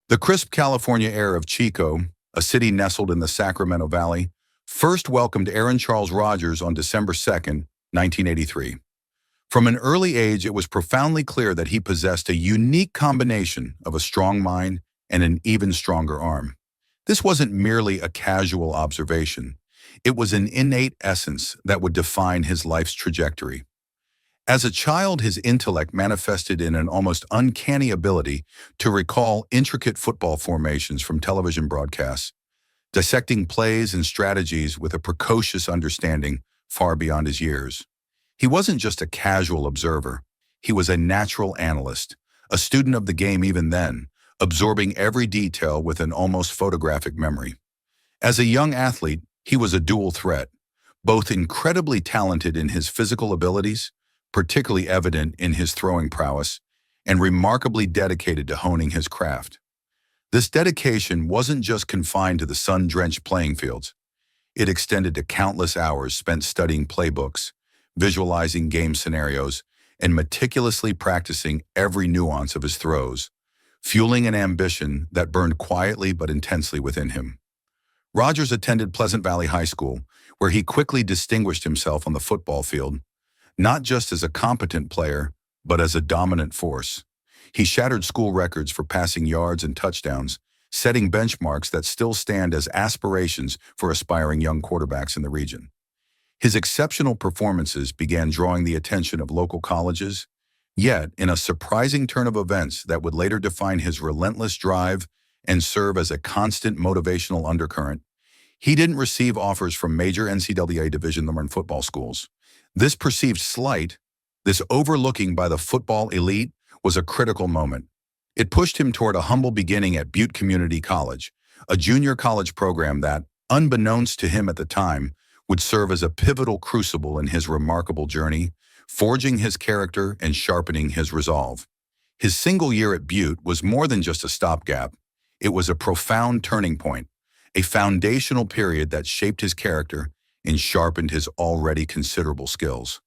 The crisp California air of Chico, a city nestled in the Sacramento Valley, first welcomed Aaron Charles Rodgers on December 2nd, 1983. From an early age, it was profoundly clear that he possessed a unique combination of a strong mind and an even stronger arm. This wasn't merely a casual observation. It was an innate essence that would define his life's trajectory. As a child, his intellect manifested in an almost uncanny ability to recall intricate football formations from television broadcasts, dissecting plays and strategies with a precocious understanding far beyond his years. He wasn't just a casual observer. He was a natural analyst, a student of the game even then, absorbing every detail with an almost photographic memory. As a young athlete, he was a dual threat, both incredibly talented in his physical abilities, particularly evident in his throwing prowess, and remarkably dedicated to honing his craft. This dedication wasn't just confined to the sun-drenched playing fields. It extended to countless hours spent studying playbooks, visualizing game scenarios, and meticulously practicing every nuance of his throws, fueling an ambition that burned quietly but intensely within him. Rodgers attended Pleasant Valley High School, where he quickly distinguished himself on the football field, not just as a competent player, but as a dominant force. He shattered school records for passing yards and touchdowns, setting benchmarks that still stand as aspirations for aspiring young quarterbacks in the region. His exceptional performances began drawing the attention of local colleges, yet, in a surprising turn of events that would later define his relentless drive and serve as a constant motivational undercurrent, he didn't receive offers from major NCAA Division I football schools. This perceived slight, this overlooking by the football elite, was a critical moment. It pushed him toward a humble beginning at Butte Community College, a junior college program that, unbeknownst to him at the time, would serve as a pivotal crucible in his remarkable journey, forging his character and sharpening his resolve. His single year at Butte was more than just a stopgap. It was a profound turning point, a foundational period that shaped his character and sharpened his already considerable skills.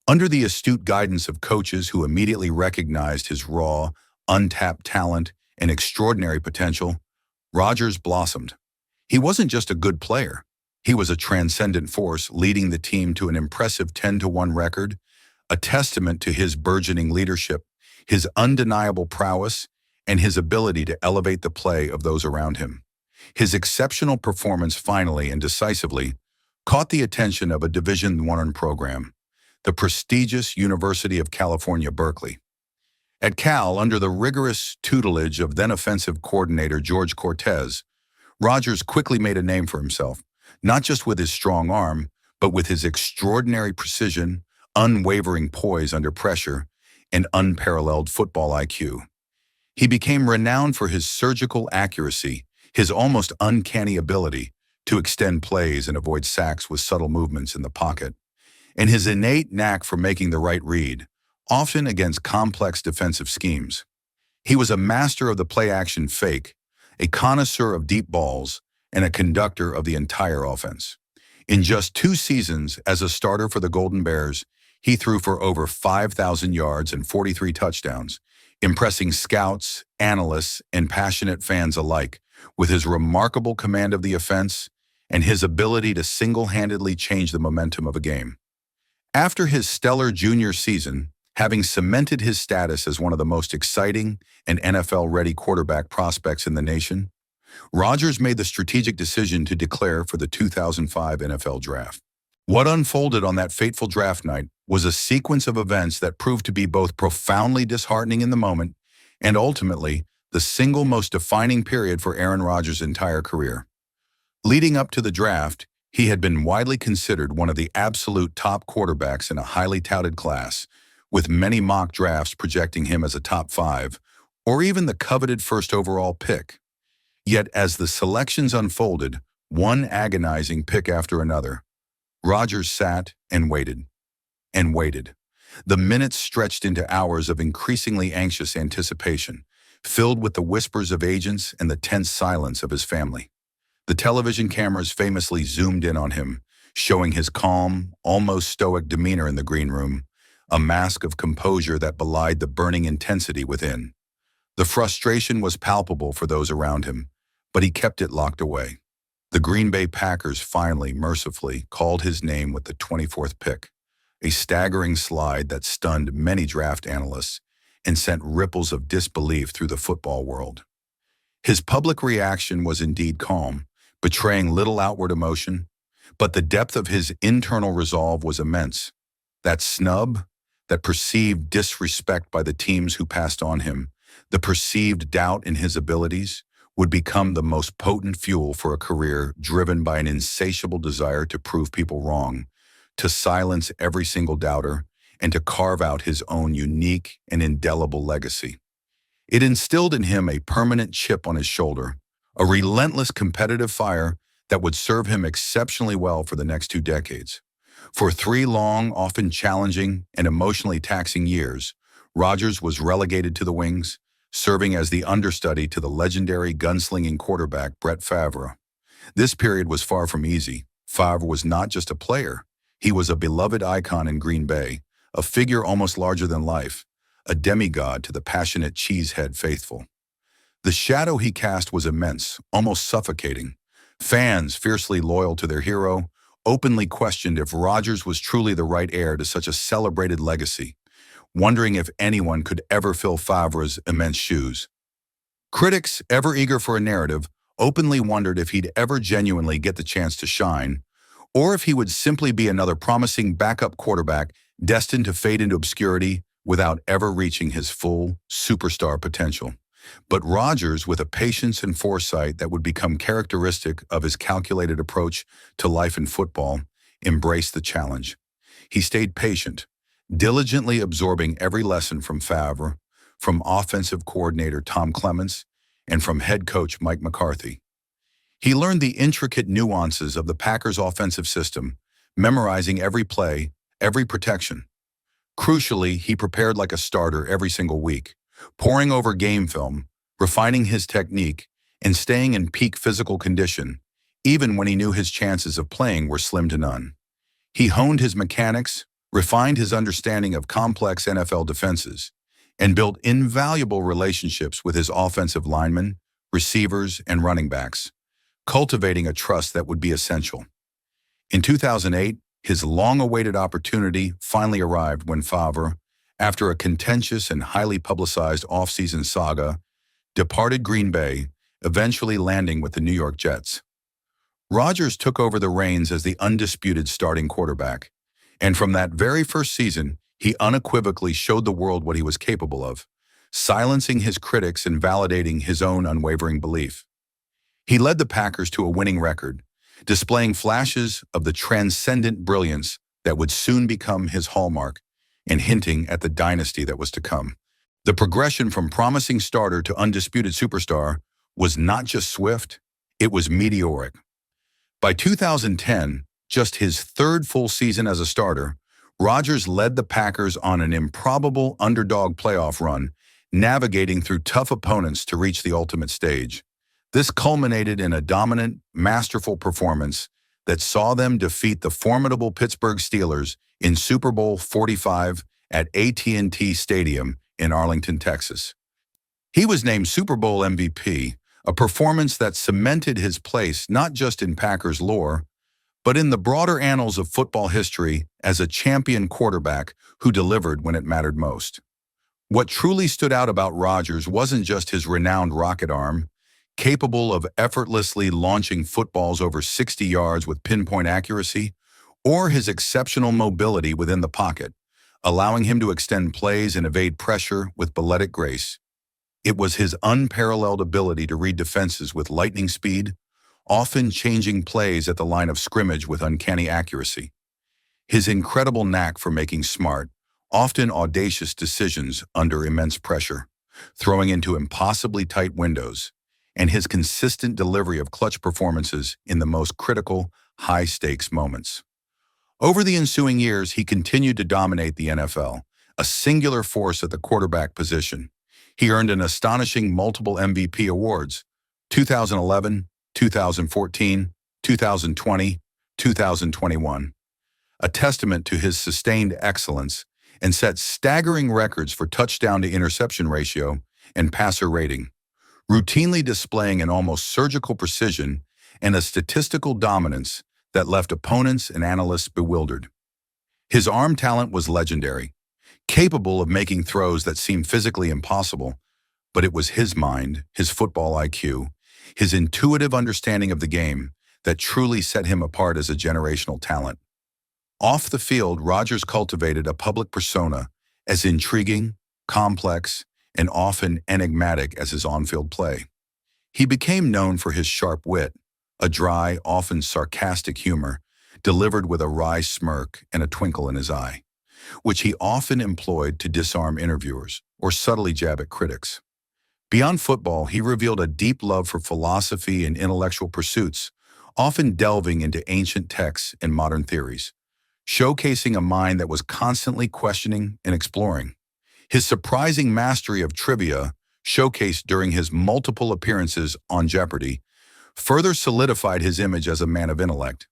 Under the astute guidance of coaches who immediately recognized his raw, untapped talent and extraordinary potential, Rodgers blossomed. He wasn't just a good player. He was a transcendent force, leading the team to an impressive 10-1 record, a testament to his burgeoning leadership, his undeniable prowess, and his ability to elevate the play of those around him. His exceptional performance finally and decisively caught the attention of a Division I program, the prestigious University of California, Berkeley. At Cal, under the rigorous tutelage of then-offensive coordinator George Cortez, Rodgers quickly made a name for himself, not just with his strong arm, but with his extraordinary precision, unwavering poise under pressure, and unparalleled football IQ. He became renowned for his surgical accuracy, his almost uncanny ability to extend plays and avoid sacks with subtle movements in the pocket, and his innate knack for making the right read, often against complex defensive schemes. He was a master of the play-action fake, a connoisseur of deep balls, and a conductor of the entire offense. In just 2 seasons as a starter for the Golden Bears, he threw for over 5,000 yards and 43 touchdowns, impressing scouts, analysts, and passionate fans alike with his remarkable command of the offense and his ability to single-handedly change the momentum of a game. After his stellar junior season, having cemented his status as one of the most exciting and NFL-ready quarterback prospects in the nation, Rodgers made the strategic decision to declare for the 2005 NFL Draft. What unfolded on that fateful draft night was a sequence of events that proved to be both profoundly disheartening in the moment and ultimately the single most defining period for Aaron Rodgers' entire career. Leading up to the draft, he had been widely considered one of the absolute top quarterbacks in a highly touted class, with many mock drafts projecting him as a top 5 or even the coveted first overall pick. Yet as the selections unfolded, one agonizing pick after another, Rodgers sat and waited. And waited. The minutes stretched into hours of increasingly anxious anticipation, filled with the whispers of agents and the tense silence of his family. The television cameras famously zoomed in on him, showing his calm, almost stoic demeanor in the green room, a mask of composure that belied the burning intensity within. The frustration was palpable for those around him, but he kept it locked away. The Green Bay Packers finally, mercifully, called his name with the 24th pick, a staggering slide that stunned many draft analysts and sent ripples of disbelief through the football world. His public reaction was indeed calm, betraying little outward emotion, but the depth of his internal resolve was immense. That snub, that perceived disrespect by the teams who passed on him, the perceived doubt in his abilities, would become the most potent fuel for a career driven by an insatiable desire to prove people wrong, to silence every single doubter, and to carve out his own unique and indelible legacy. It instilled in him a permanent chip on his shoulder, a relentless competitive fire that would serve him exceptionally well for the next 2 decades. For 3 long, often challenging, and emotionally taxing years, Rodgers was relegated to the wings, serving as the understudy to the legendary gunslinging quarterback Brett Favre. This period was far from easy. Favre was not just a player. He was a beloved icon in Green Bay, a figure almost larger than life, a demigod to the passionate cheesehead faithful. The shadow he cast was immense, almost suffocating. Fans, fiercely loyal to their hero, openly questioned if Rodgers was truly the right heir to such a celebrated legacy, wondering if anyone could ever fill Favre's immense shoes. Critics, ever eager for a narrative, openly wondered if he'd ever genuinely get the chance to shine, or if he would simply be another promising backup quarterback destined to fade into obscurity without ever reaching his full superstar potential. But Rodgers, with a patience and foresight that would become characteristic of his calculated approach to life in football, embraced the challenge. He stayed patient, diligently absorbing every lesson from Favre, from offensive coordinator Tom Clements, and from head coach Mike McCarthy. He learned the intricate nuances of the Packers' offensive system, memorizing every play, every protection. Crucially, he prepared like a starter every single week, poring over game film, refining his technique, and staying in peak physical condition, even when he knew his chances of playing were slim to none. He honed his mechanics, refined his understanding of complex NFL defenses, and built invaluable relationships with his offensive linemen, receivers, and running backs, cultivating a trust that would be essential. In 2008, his long-awaited opportunity finally arrived when Favre, after a contentious and highly publicized offseason saga, departed Green Bay, eventually landing with the New York Jets. Rodgers took over the reins as the undisputed starting quarterback, and from that very first season, he unequivocally showed the world what he was capable of, silencing his critics and validating his own unwavering belief. He led the Packers to a winning record, displaying flashes of the transcendent brilliance that would soon become his hallmark and hinting at the dynasty that was to come. The progression from promising starter to undisputed superstar was not just swift, it was meteoric. By 2010, just his 3rd full season as a starter, Rodgers led the Packers on an improbable underdog playoff run, navigating through tough opponents to reach the ultimate stage. This culminated in a dominant, masterful performance that saw them defeat the formidable Pittsburgh Steelers in Super Bowl 45 at AT&T Stadium in Arlington, Texas. He was named Super Bowl MVP, a performance that cemented his place not just in Packers lore, but in the broader annals of football history as a champion quarterback who delivered when it mattered most. What truly stood out about Rodgers wasn't just his renowned rocket arm, capable of effortlessly launching footballs over 60 yards with pinpoint accuracy, or his exceptional mobility within the pocket, allowing him to extend plays and evade pressure with balletic grace. It was his unparalleled ability to read defenses with lightning speed, often changing plays at the line of scrimmage with uncanny accuracy. His incredible knack for making smart, often audacious decisions under immense pressure, throwing into impossibly tight windows, and his consistent delivery of clutch performances in the most critical, high-stakes moments. Over the ensuing years, he continued to dominate the NFL, a singular force at the quarterback position. He earned an astonishing multiple MVP awards: 2011, 2014, 2020, 2021, a testament to his sustained excellence, and set staggering records for touchdown to interception ratio and passer rating, routinely displaying an almost surgical precision and a statistical dominance that left opponents and analysts bewildered. His arm talent was legendary, capable of making throws that seemed physically impossible, but it was his mind, his football IQ, his intuitive understanding of the game that truly set him apart as a generational talent. Off the field, Rodgers cultivated a public persona as intriguing, complex, and often enigmatic as his on-field play. He became known for his sharp wit, a dry, often sarcastic humor, delivered with a wry smirk and a twinkle in his eye, which he often employed to disarm interviewers or subtly jab at critics. Beyond football, he revealed a deep love for philosophy and intellectual pursuits, often delving into ancient texts and modern theories, showcasing a mind that was constantly questioning and exploring. His surprising mastery of trivia, showcased during his multiple appearances on Jeopardy, further solidified his image as a man of intellect.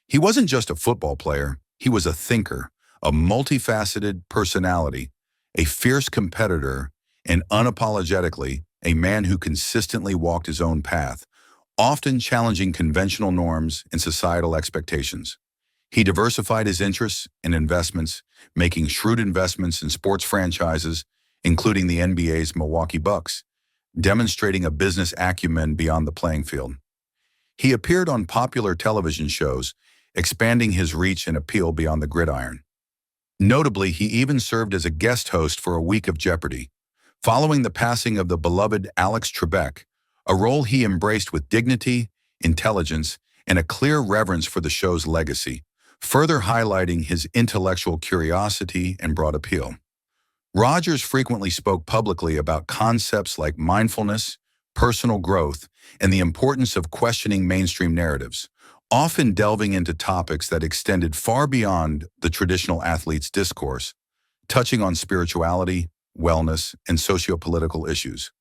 He wasn't just a football player, he was a thinker, a multifaceted personality, a fierce competitor, and unapologetically, a man who consistently walked his own path, often challenging conventional norms and societal expectations. He diversified his interests and investments, making shrewd investments in sports franchises, including the NBA's Milwaukee Bucks, demonstrating a business acumen beyond the playing field. He appeared on popular television shows, expanding his reach and appeal beyond the gridiron. Notably, he even served as a guest host for a week of Jeopardy, following the passing of the beloved Alex Trebek, a role he embraced with dignity, intelligence, and a clear reverence for the show's legacy, further highlighting his intellectual curiosity and broad appeal. Rodgers frequently spoke publicly about concepts like mindfulness, personal growth, and the importance of questioning mainstream narratives, often delving into topics that extended far beyond the traditional athlete's discourse, touching on spirituality, wellness, and socio-political issues.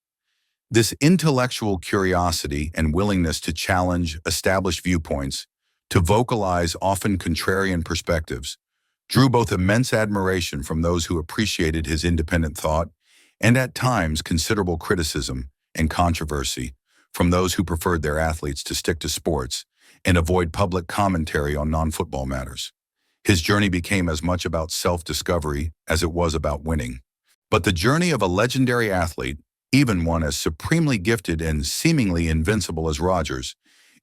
This intellectual curiosity and willingness to challenge established viewpoints, to vocalize often contrarian perspectives, drew both immense admiration from those who appreciated his independent thought and at times considerable criticism and controversy from those who preferred their athletes to stick to sports and avoid public commentary on non-football matters. His journey became as much about self-discovery as it was about winning. But the journey of a legendary athlete, even one as supremely gifted and seemingly invincible as Rodgers,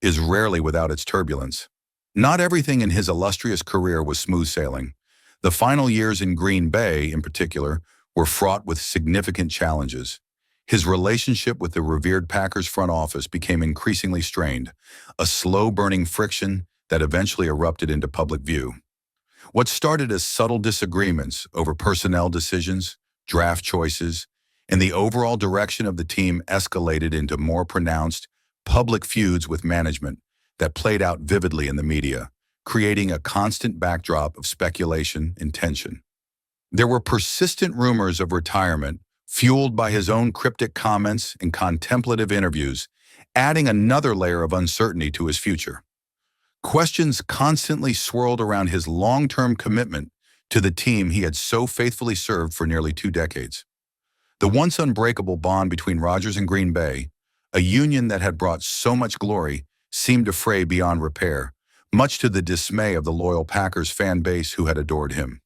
is rarely without its turbulence. Not everything in his illustrious career was smooth sailing. The final years in Green Bay, in particular, were fraught with significant challenges. His relationship with the revered Packers front office became increasingly strained, a slow-burning friction that eventually erupted into public view. What started as subtle disagreements over personnel decisions, draft choices, and the overall direction of the team escalated into more pronounced, public feuds with management that played out vividly in the media, creating a constant backdrop of speculation and tension. There were persistent rumors of retirement, fueled by his own cryptic comments and contemplative interviews, adding another layer of uncertainty to his future. Questions constantly swirled around his long-term commitment to the team he had so faithfully served for nearly 2 decades. The once unbreakable bond between Rodgers and Green Bay, a union that had brought so much glory, seemed to fray beyond repair, much to the dismay of the loyal Packers fan base who had adored him.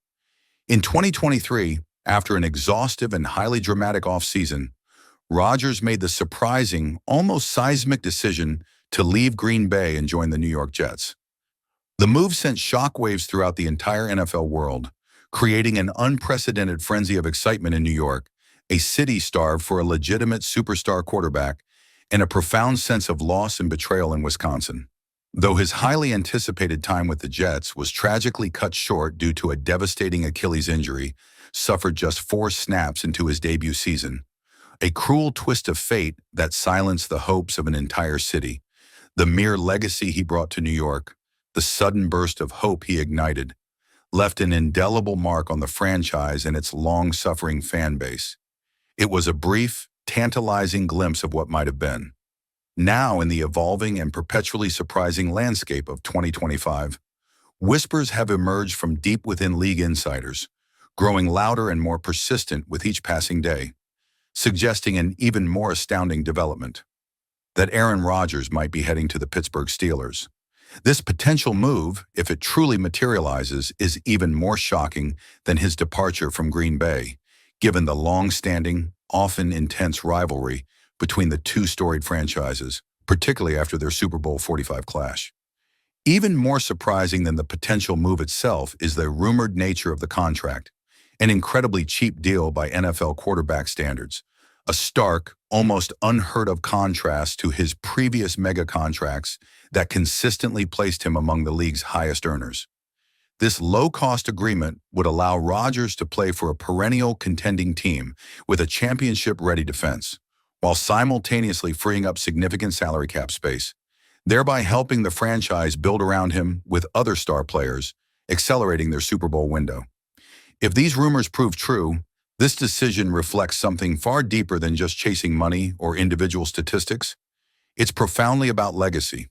In 2023, after an exhaustive and highly dramatic offseason, Rodgers made the surprising, almost seismic decision to leave Green Bay and join the New York Jets. The move sent shockwaves throughout the entire NFL world, creating an unprecedented frenzy of excitement in New York, a city starved for a legitimate superstar quarterback, and a profound sense of loss and betrayal in Wisconsin. Though his highly anticipated time with the Jets was tragically cut short due to a devastating Achilles injury, suffered just 4 snaps into his debut season, a cruel twist of fate that silenced the hopes of an entire city, the mere legacy he brought to New York, the sudden burst of hope he ignited, left an indelible mark on the franchise and its long-suffering fan base. It was a brief, tantalizing glimpse of what might have been. Now, in the evolving and perpetually surprising landscape of 2025, whispers have emerged from deep within league insiders, growing louder and more persistent with each passing day. suggesting an even more astounding development, that Aaron Rodgers might be heading to the Pittsburgh Steelers. This potential move, if it truly materializes, is even more shocking than his departure from Green Bay, given the long-standing, often intense rivalry between the two storied franchises, particularly after their Super Bowl 45 clash. Even more surprising than the potential move itself is the rumored nature of the contract, an incredibly cheap deal by NFL quarterback standards, a stark, almost unheard-of contrast to his previous mega contracts that consistently placed him among the league's highest earners. This low-cost agreement would allow Rodgers to play for a perennial contending team with a championship-ready defense, while simultaneously freeing up significant salary cap space, thereby helping the franchise build around him with other star players, accelerating their Super Bowl window. If these rumors prove true, this decision reflects something far deeper than just chasing money or individual statistics. It's profoundly about legacy.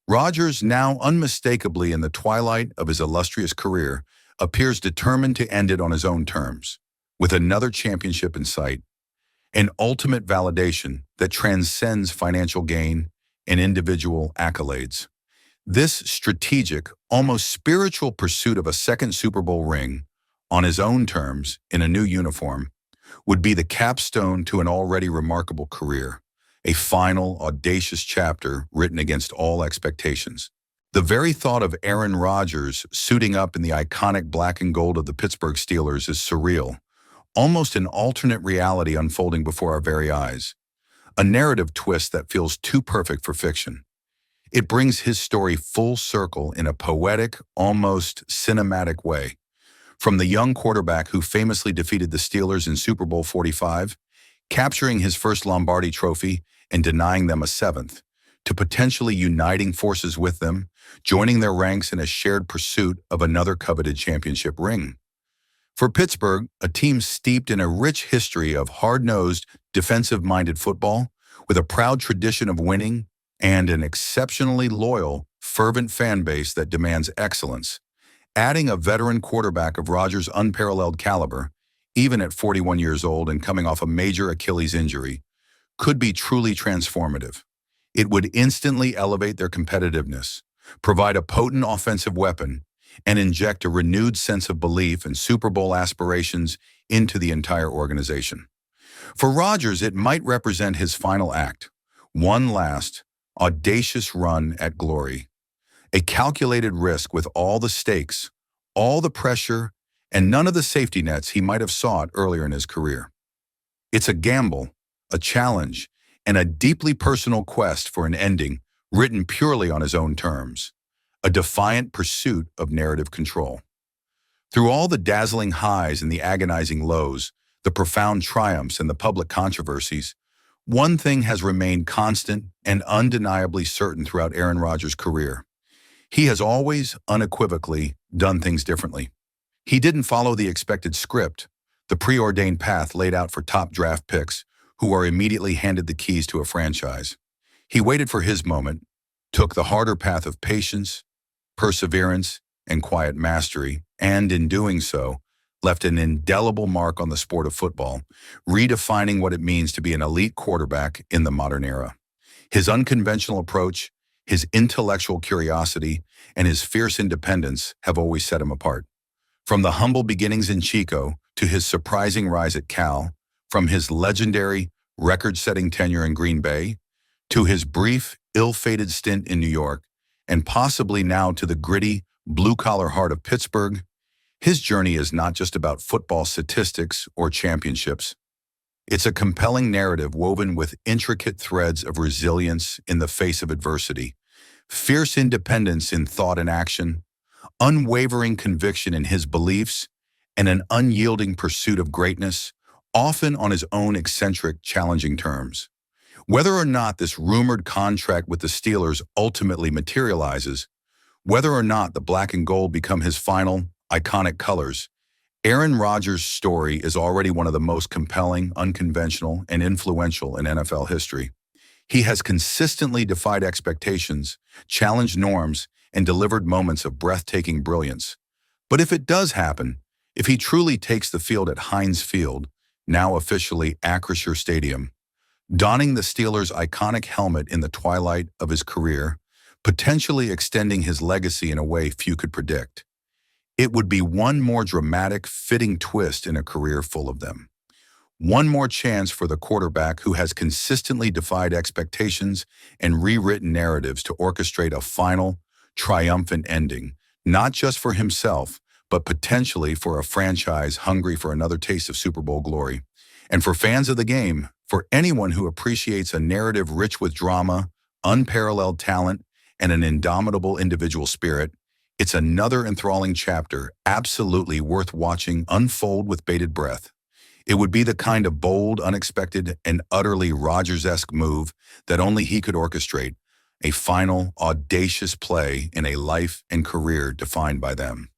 Rodgers, now unmistakably in the twilight of his illustrious career, appears determined to end it on his own terms, with another championship in sight, an ultimate validation that transcends financial gain and individual accolades. This strategic, almost spiritual pursuit of a second Super Bowl ring, on his own terms, in a new uniform, would be the capstone to an already remarkable career, a final, audacious chapter written against all expectations. The very thought of Aaron Rodgers suiting up in the iconic black and gold of the Pittsburgh Steelers is surreal, almost an alternate reality unfolding before our very eyes, a narrative twist that feels too perfect for fiction. It brings his story full circle in a poetic, almost cinematic way. From the young quarterback who famously defeated the Steelers in Super Bowl 45, capturing his first Lombardi trophy and denying them a seventh, to potentially uniting forces with them, joining their ranks in a shared pursuit of another coveted championship ring. For Pittsburgh, a team steeped in a rich history of hard-nosed, defensive-minded football, with a proud tradition of winning and an exceptionally loyal, fervent fan base that demands excellence, adding a veteran quarterback of Rodgers' unparalleled caliber, even at 41 years old and coming off a major Achilles injury, could be truly transformative. It would instantly elevate their competitiveness, provide a potent offensive weapon, and inject a renewed sense of belief and Super Bowl aspirations into the entire organization. For Rodgers, it might represent his final act, one last, audacious run at glory, a calculated risk with all the stakes, all the pressure, and none of the safety nets he might have sought earlier in his career. It's a gamble, a challenge, and a deeply personal quest for an ending written purely on his own terms, a defiant pursuit of narrative control. Through all the dazzling highs and the agonizing lows, the profound triumphs and the public controversies, one thing has remained constant and undeniably certain throughout Aaron Rodgers' career. He has always, unequivocally, done things differently. He didn't follow the expected script, the preordained path laid out for top draft picks who are immediately handed the keys to a franchise. He waited for his moment, took the harder path of patience, perseverance, and quiet mastery, and in doing so, left an indelible mark on the sport of football, redefining what it means to be an elite quarterback in the modern era. His unconventional approach, his intellectual curiosity, and his fierce independence have always set him apart. From the humble beginnings in Chico to his surprising rise at Cal, from his legendary, record-setting tenure in Green Bay, to his brief, ill-fated stint in New York, and possibly now to the gritty, blue-collar heart of Pittsburgh, his journey is not just about football statistics or championships. It's a compelling narrative woven with intricate threads of resilience in the face of adversity, fierce independence in thought and action, unwavering conviction in his beliefs, and an unyielding pursuit of greatness, often on his own eccentric, challenging terms. Whether or not this rumored contract with the Steelers ultimately materializes, whether or not the black and gold become his final, iconic colors, Aaron Rodgers' story is already one of the most compelling, unconventional, and influential in NFL history. He has consistently defied expectations, challenged norms, and delivered moments of breathtaking brilliance. But if it does happen, if he truly takes the field at Heinz Field, now officially Acrisure Stadium, donning the Steelers' iconic helmet in the twilight of his career, potentially extending his legacy in a way few could predict. It would be one more dramatic, fitting twist in a career full of them. One more chance for the quarterback who has consistently defied expectations and rewritten narratives to orchestrate a final, triumphant ending, not just for himself, but potentially for a franchise hungry for another taste of Super Bowl glory. And for fans of the game, for anyone who appreciates a narrative rich with drama, unparalleled talent, and an indomitable individual spirit, it's another enthralling chapter, absolutely worth watching unfold with bated breath. It would be the kind of bold, unexpected, and utterly Rodgers-esque move that only he could orchestrate, a final, audacious play in a life and career defined by them.